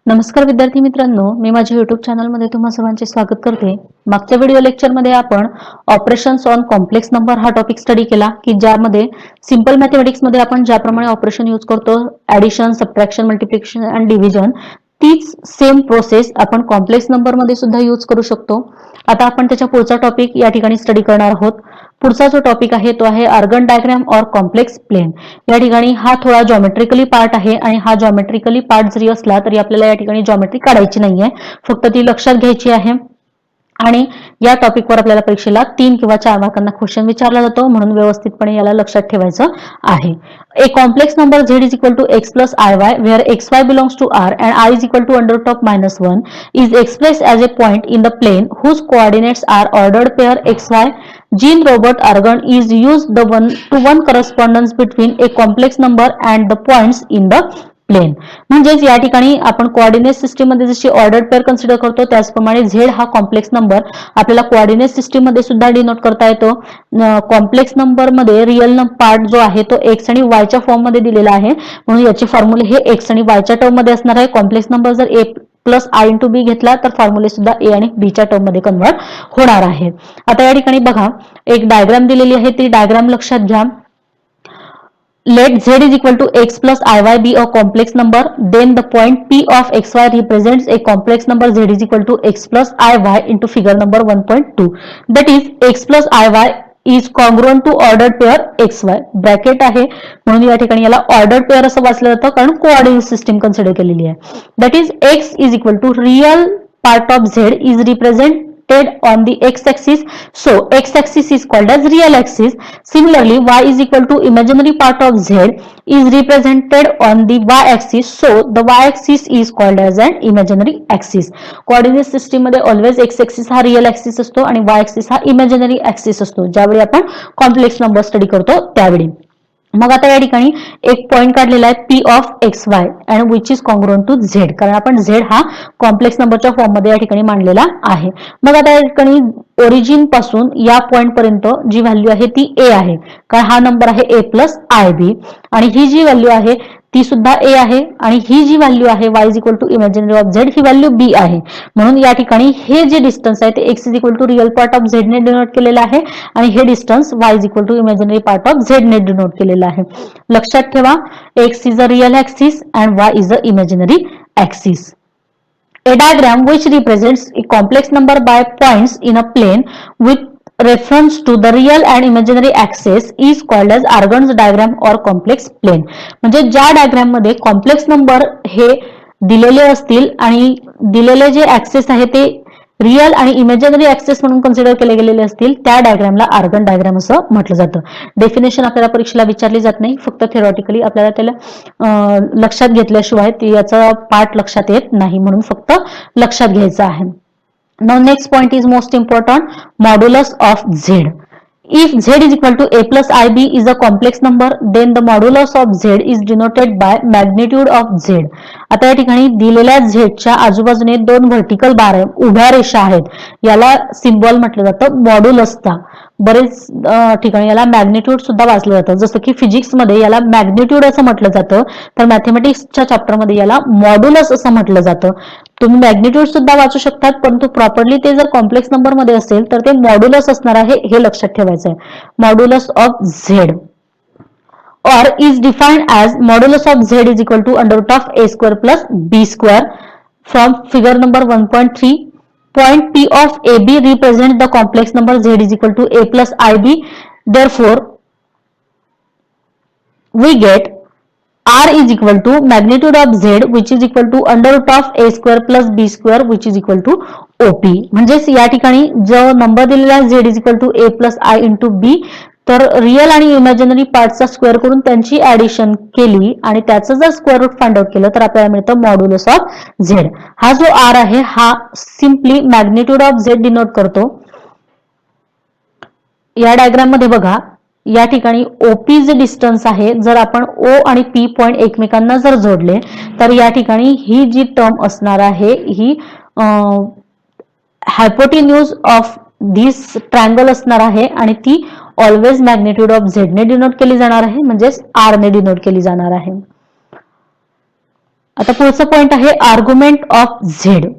नमस्कार विद्यार्थी मित्रांनो, मी माझ्या युट्यूब चॅनलमध्ये तुम्हा सर्वांचे स्वागत करते. मागच्या व्हिडिओ लेक्चरमध्ये आपण ऑपरेशन्स ऑन कॉम्प्लेक्स नंबर हा टॉपिक स्टडी केला की ज्यामध्ये सिंपल मॅथमॅटिक्समध्ये आपण ज्याप्रमाणे ऑपरेशन यूज करतो, ॲडिशन, सबट्रॅक्शन, मल्टिप्लिकेशन आणि डिव्हिजन, तीच सेम प्रोसेस आपण कॉम्प्लेक्स नंबर मध्ये सुद्धा यूज करू शकतो. आता आपण त्याच्या पुढचा टॉपिक या ठिकाणी स्टडी करणार आहोत. पुढचा जो टॉपिक आहे तो आहे आर्गन डायग्राम और कॉम्प्लेक्स प्लेन. या ठिकाणी हा थोडा जॉमेट्रिकली पार्ट आहे आणि हा जॉमेट्रिकली पार्ट जरी असला तरी आपल्याला या ठिकाणी जॉमेट्री काढायची नाहीये, फक्त ती लक्षात घ्यायची आहे. आणि या टॉपिकवर आपल्याला परीक्षेला 3 किंवा 4 मार्कांना क्वेश्चन विचारला जातो, म्हणून व्यवस्थितपणे याला लक्षात ठेवायचं आहे. A complex number z is equal to x plus iy where xy belongs to r and i is equal to under root of -1 is expressed as a point in the plane whose coordinates are ordered pair xy. Jean-Robert Argon is used the one-to-one correspondence between a complex number and the points in the plane. म्हणजेच या ठिकाणी आपण coordinate system मध्ये जशी ordered pair consider करतो त्याचप्रमाणे Z हा complex number आपल्याला कोऑर्डिनेट सिस्टीम मध्ये सुद्धा डिनोट करता येतो. कॉम्प्लेक्स नंबर मध्ये रिअल पार्ट जो आहे तो एक्स आणि वायच्या फॉर्म मध्ये दिलेला आहे, म्हणून याचे फॉर्म्युले हे एक्स आणि वायच्या टर्म मध्ये असणार आहे. कॉम्प्लेक्स नंबर जर ए प्लस आय इंटू बी घेतला तर फॉर्म्युले सुद्धा ए आणि बी च्या टर्म मध्ये कन्वर्ट होणार आहे. आता या ठिकाणी बघा, एक डायग्राम दिलेली आहे, ती डायग्राम लक्षात घ्या. Let z is equal to x plus iy be a complex number, then the point P of xy represents a complex number z is equal to x plus iy into figure number 1.2. That is x plus iy is congruent to ordered pair xy. Bracket आहे म्हणून या ठिकाणी याला ordered pair असं वाचलं जातं कारण coordinate system consider केलेली आहे. That is x is equal to real part of z is represented on the x-axis, so x-axis is called as real axis. Similarly, y is equal to imaginary part of z is represented on the y-axis, so the y-axis is called as an imaginary axis. Coordinate system मध्ये always x-axis हा real axis असतो आणि y-axis हा imaginary axis असतो ज्यावेळी आपण complex number study करतो त्यावेळी. मग आता या ठिकाणी एक पॉइंट काढलेला आहे P of X Y and which is congruent to Z, कारण आपण झेड हा कॉम्प्लेक्स नंबरच्या फॉर्म मध्ये या ठिकाणी मांडलेला आहे. मग आता या ठिकाणी ओरिजिन पासून या पॉइंट पर्यंत जी व्हॅल्यू आहे ती ए आहे, कारण हा नंबर आहे ए प्लस आय बी, आणि ही जी व्हॅल्यू आहे ती सुद्धा ए आहे, आणि ही जी व्हॅल्यू आहे y is equal to imaginary of Z ही व्हॅल्यू बी आहे. म्हणून या ठिकाणी हे जे डिस्टन्स आहे ते x is equal to real part of Z ने डिनोट केलेलं आहे आणि हे distance y is equal to imaginary part of Z ने डिनोट केलेलं आहे. लक्षात ठेवा, x is a real axis and y is a imaginary axis. A diagram which represents a complex number by points in a plane with reference to the real and imaginary axis is called as Argon's diagram or complex plane. म्हणजे ज्या diagram मध्ये complex number हे दिलेले असतील आणि दिलेले जे access आहे ते रिअल आणि इमॅजिनरी ऍक्सेस म्हणून कन्सिडर केले गेलेले असतील त्या डायग्रामला आर्गन डायग्राम असं म्हटलं जातं. डेफिनेशन आपल्याला परीक्षेला विचारली जात नाही, फक्त थेरॉटिकली आपल्याला त्याला लक्षात घेतल्याशिवाय याचा पार्ट लक्षात येत नाही, म्हणून फक्त लक्षात घ्यायचं आहे. Now next point is most important, modulus of z. If z is equal to a plus ib is a complex number, then the modulus of z is denoted by magnitude of z. आता या ठिकाणी दिलेल्या z च्या आजूबाजूने दोन vertical bar आहे, उभ्या रेषा आहेत, याला सिम्बॉल म्हटलं जातं मॉड्युलसचा. बरेच ठिकाणी याला मॅग्निट्यूड सुद्धा वाचलं जातं, जसं की फिजिक्स मध्ये याला मॅग्निट्यूड असं म्हटलं जातं, तर मॅथमॅटिक्सच्या चॅप्टर मध्ये याला मॉड्युलस असं म्हटलं जातं. तुम्ही मॅग्निट्यूड सुद्धा वाचू शकतात, परंतु प्रॉपरली ते जर कॉम्प्लेक्स नंबर मध्ये असेल तर ते मॉड्युलस असणार आहे, हे लक्षात ठेवायचं आहे. Modulus of Z or is defined as modulus of z is equal to under root of a square plus b square. From figure number 1.3, point P of AB represent the complex number z is equal to a plus ib. Therefore, we get r is equal to magnitude of z which is equal to under root of a square plus b square which is equal to op. म्हणजेच या ठिकाणी जो number दिलेला आहे z is equal to a plus i into b, तर real आणि imaginary पार्टचा square करून त्यांची ऍडिशन केली आणि त्याचं जर स्क्वेअर रूट फाइंड आउट केलं तर आपल्याला मिळतं मॉड्युलस ऑफ झेड. हा जो आर आहे हा simply magnitude of Z denote करतो. या डायग्राम मध्ये बघा, या ठिकाणी ओपी जे डिस्टन्स आहे, जर आपण ओ आणि पी पॉइंट एकमेकांना जर जोडले तर या ठिकाणी ही जी टर्म असणार आहे ही हायपोटेन्यूज ऑफ दिस ट्रायंगल असणार आहे आणि ती ऑलवेज मॅग्निट्यूड ऑफ झेड ने डिनोट केली जाणार आहे, म्हणजेच आर ने डिनोट केली जाणार आहे. आता पुढचा पॉइंट आहे argument of Z.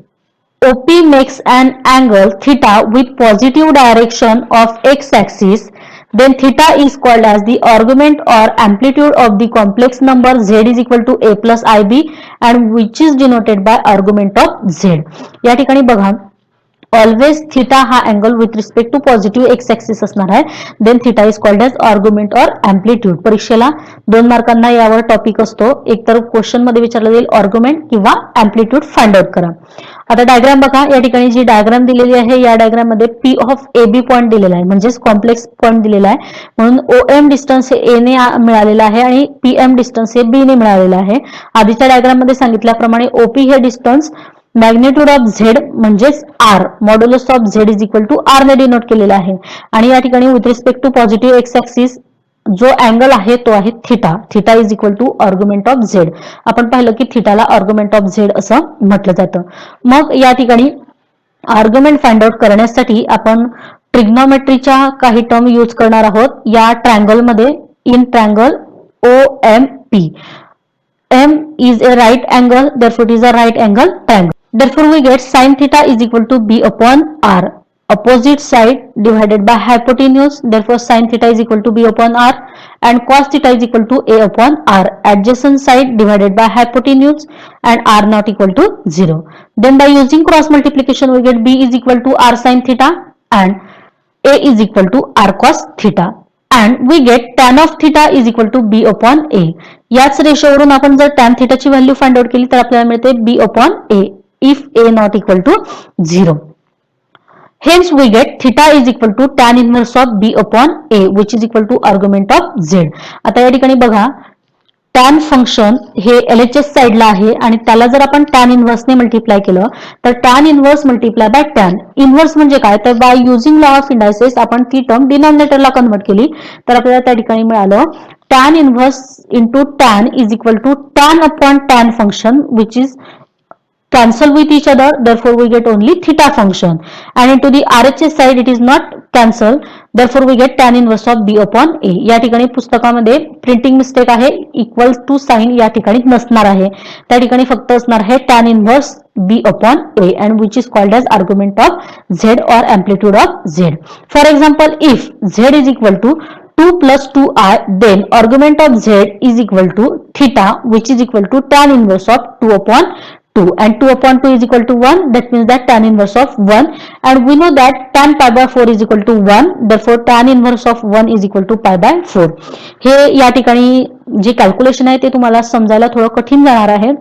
OP makes an angle theta with positive direction of x-axis, then theta is called as the argument or amplitude of the complex number z is equal to a plus ib and which is denoted by argument of z. या ठिकाणी बघा always theta हा angle with respect to positive X axis असणार आहे. Then theta is called as argument or amplitude. परीक्षेला 2 मार्कांना यावर topic असतो. एक तर क्वेश्चन मध्ये विचारलं जाईल आर्ग्युमेंट किंवा अँप्लिट्यूड फाइंड आउट करा. आता डायग्राम बघा, या ठिकाणी जी डायग्राम दिलेली आहे या डायग्राम मध्ये P of A B point दिलेला आहे, म्हणजेच कॉम्प्लेक्स पॉईंट दिलेला आहे. म्हणून ओएम डिस्टन्स हे ए ने मिळालेला आहे आणि पीएम डिस्टन्स हे बी ने मिळालेला आहे. आधीच्या डायग्राम मध्ये सांगितल्याप्रमाणे ओपी हे डिस्टन्स मॅग्निट्यूड ऑफ झेड म्हणजेच R, modulus of Z is equal to R ने डिनोट केलेला आहे. आणि या ठिकाणी with respect to positive X axis जो अँगल आहे तो आहे theta. Theta is equal to argument of Z. आपण पाहिलं की थिटाला आर्ग्युमेंट ऑफ झेड असं म्हटलं जातं. मग या ठिकाणी आर्ग्युमेंट फाइंड आउट करण्यासाठी आपण ट्रिग्नोमेट्रीच्या काही टर्म यूज करणार आहोत. या ट्रायंगल मध्ये in triangle OMP, M is a right angle, therefore it is a right angle triangle. Therefore we get sin theta is equal to b upon r. Opposite side divided by hypotenuse, therefore sin theta is equal to b upon r, and cos theta is equal to a upon r. Adjacent side divided by hypotenuse and r not equal to 0. Then by using cross multiplication we get b is equal to r sin theta and a is equal to r cos theta. And we get tan of theta is equal to b upon a. याच रेशोवरून आपण जर tan theta ची value find out केली तर आपल्याला मिळते b upon a if a not equal to 0. Hence we get theta is equal to tan inverse of b upon a which is equal to argument of z. आता या ठिकाणी बघा tan function हे LHS साइडला आहे आणि त्याला जर आपण टॅन इनव्हर्सने मल्टिप्लाय केलं तर tan inverse multiply by tan inverse म्हणजे काय, तर by using law of indices आपण ती टर्म डिनॉमिनेटरला कन्वर्ट केली तर आपल्याला त्या ठिकाणी मिळालं tan inverse into tan is equal to tan upon tan function which is cancel with each other, therefore we get only theta function, and into the RHS side it is not cancel, therefore we get tan inverse of b upon a. या ठिकाणी पुस्तकामध्ये printing mistake आहे, equal to sign या ठिकाणी नसणार आहे, त्या ठिकाणी फक्त असणार आहे tan inverse b upon a and which is called as argument of z or amplitude of z. For example, if z is equal to 2 plus 2i, then argument of z is equal to theta which is equal to tan inverse of 2 upon 2 and 2 upon 2 is equal to 1, that means that tan inverse of 1, and we know that tan pi by 4 is equal to 1, therefore tan inverse of 1 is equal to pi by 4. हे या ठिकाणी जे calculation आहे ते तुम्हाला समजायला थोडं कठीण जाणार आहे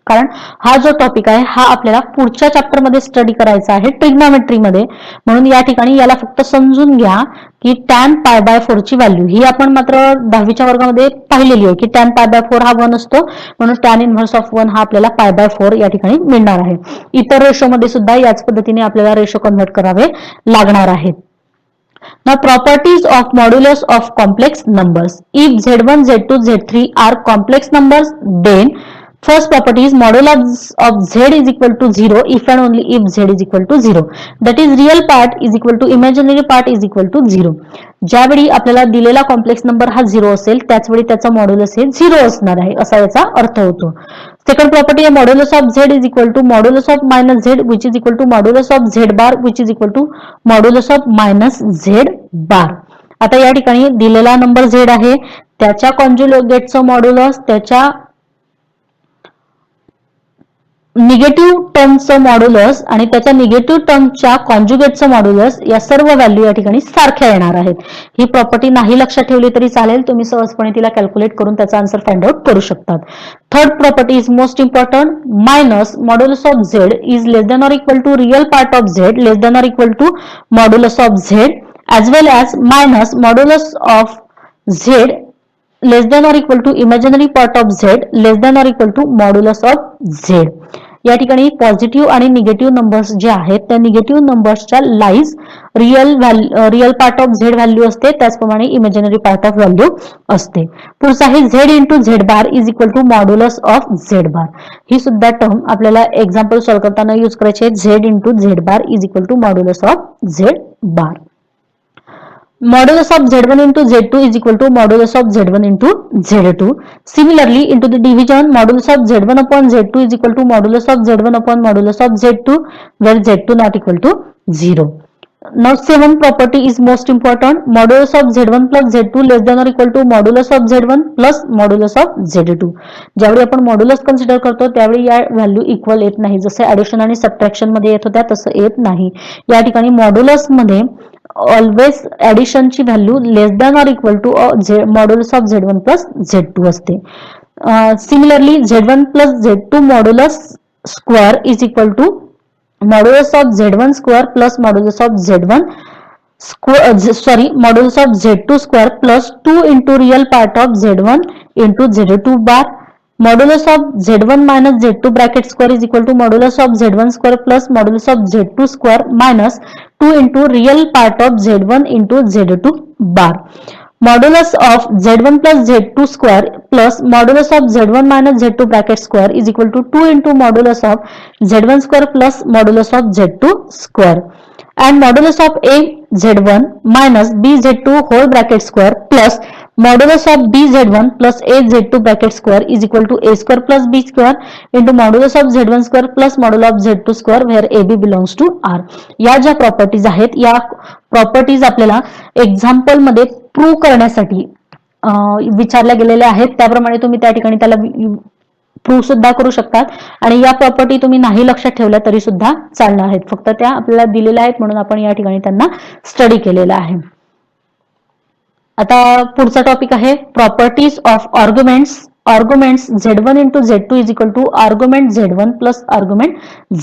कारण हा जो टॉपिक आहे हा आपल्याला पुढच्या चॅप्टर मध्ये स्टडी करायचा आहे ट्रिग्नोमेट्री मध्ये. म्हणून या ठिकाणी याला फक्त समजून घ्या की tan पाय बाय 4 ची व्हॅल्यू ही आपण मात्र 10वीच्या वर्गामध्ये पाहिलेली आहे की tan पाय बाय 4 हा 1 असतो, म्हणून tan इनव्हर्स ऑफ 1 हा आपल्याला पाय बाय 4 या ठिकाणी मिळणार आहे. इतर रेशो मध्ये सुद्धा याच पद्धतीने आपल्याला रेशो कन्वर्ट करावे लागणार आहेत. Now properties of modulus of complex numbers. If Z1, Z2, Z3 are complex numbers, then first property is modulus of z is equal to 0 if and only if z is equal to 0. That is real part is equal to imaginary part is equal to 0. ज्यावेळी आपल्याला दिलेला complex number हा 0 असेल त्याच वेळी त्याचा modulus हे 0 असणार आहे असा याचा अर्थ होतो. सेकंड प्रॉपर्टी आहे modulus of z is equal to modulus of minus z which is equal to modulus of z bar which is equal to modulus of minus z bar. आता या ठिकाणी दिलेला नंबर z आहे त्याच्या कॉन्जुगेटचं modulus त्याच्या negative टर्मचं modulus आणि त्याच्या निगेटिव्ह टर्मच्या कॉन्जुगेटचं मॉड्युलस या सर्व व्हॅल्यू या ठिकाणी सारख्या येणार आहेत. ही प्रॉपर्टी नाही लक्षात ठेवली तरी चालेल, तुम्ही सहजपणे तिला कॅल्क्युलेट करून त्याचा आन्सर फाइंड आउट करू शकतात. Third property is most important minus modulus of Z is less than or equal to real part of Z less than or equal to modulus of Z as well as minus modulus of z less than or equal to imaginary part of z less than or equal to modulus of z. या ठिकाणी positive आणि negative numbers जे आहेत त्या negative नंबर्सच्या lies real part of Z value असते त्याचप्रमाणे imaginary part of value असते. पुढचा आहे Z into Z bar is equal to modulus of Z bar. ही सुद्धा टर्म आपल्याला एक्झाम्पल सॉल्व्ह करताना यूज करायची आहे. Z into Z bar is equal to modulus of Z bar. modulus of Z1 into Z2 is equal to modulus of Z1 into Z2. Similarly, into the division, modulus of Z1 upon Z2 is equal to modulus of Z1 upon modulus of Z2, where Z2 not equal to 0. Now, seventh property is most important. Modulus of Z1 plus Z2 less than or equal to modulus of Z1 plus modulus of Z2. ज्यावेळी आपण modulus consider करतो त्यावेळी या value equal येत नाही. जसे addition आणि subtraction मध्ये येत होत्या तसं येत नाही. या ठिकाणी मॉड्युलस मध्ये ऑलवेज ऍडिशनची value less than or equal to modulus of Z1 plus Z2 असते. Similarly Z1 plus Z2 modulus square is equal to modulus of Z1 square plus modulus of Z1 square, modulus of Z2 square plus 2 into real part of Z1 into Z2 bar. Modulus of Z1 minus Z2 bracket square is equal to modulus of Z1 square plus modulus of Z2 square minus 2 into real part of Z1 into Z2 bar. Modulus of Z1 plus Z2 square plus modulus of Z1 minus Z2 bracket square is equal to 2 into modulus of Z1 square plus modulus of Z2 square, and modulus of A Z1 minus B Z2 whole bracket square plus modulus of B Z1 plus A Z2 bracket square is equal to A square plus B square into modulus of Z1 square plus modulus of Z2 square where AB belongs to R. या ज्या properties आहेत या properties आपल्याला example मध्ये prove करण्यासाठी विचारल्या गेलेल्या आहेत. त्याप्रमाणे तुम्ही त्या ठिकाणी त्याला प्रूव्ह सुद्धा करू शकतात आणि या प्रॉपर्टी तुम्ही नाही लक्षात ठेवल्या तरी सुद्धा चालणार आहेत. फक्त त्या आपल्याला दिलेल्या आहेत म्हणून आपण या ठिकाणी त्यांना स्टडी केलेला आहे. आता पुढचा टॉपिक आहे properties of arguments. Arguments Z1 into Z2 is equal to argument Z1 plus argument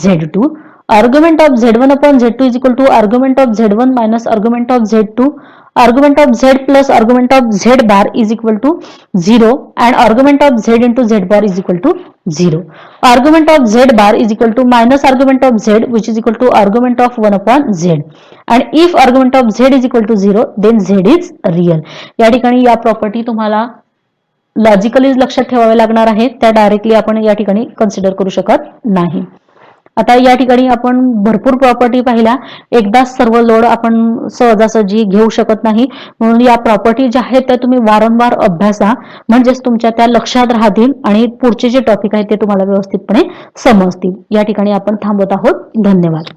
Z2. Argument of Z1 upon Z2 is equal to argument of Z1 minus argument of Z2. Argument of Z plus argument of Z bar is equal to 0 and argument of Z into Z bar is equal to 0. Argument of Z bar is equal to minus argument of Z which is equal to argument of 1 upon Z. And if argument of Z is equal to 0 then Z is real. या ठिकाणी या property तुम्हाला logically लक्षात ठेवावे लागणार आहे. त्या directly आपण या ठिकाणी कन्सिडर करू शकत नाही. आता या ठिकाणी आपण भरपूर प्रॉपर्टी पाहिल्या. एकदा सर्व लोड आपण सहजासहजी घेऊ शकत नाही. म्हणून या प्रॉपर्टी ज्या आहेत त्या तुम्ही वारंवार अभ्यासा म्हणजेच तुमच्या त्या लक्षात राहतील आणि पुढचे जे टॉपिक आहेत ते तुम्हाला व्यवस्थितपणे समजतील. या ठिकाणी आपण थांबत आहोत. धन्यवाद.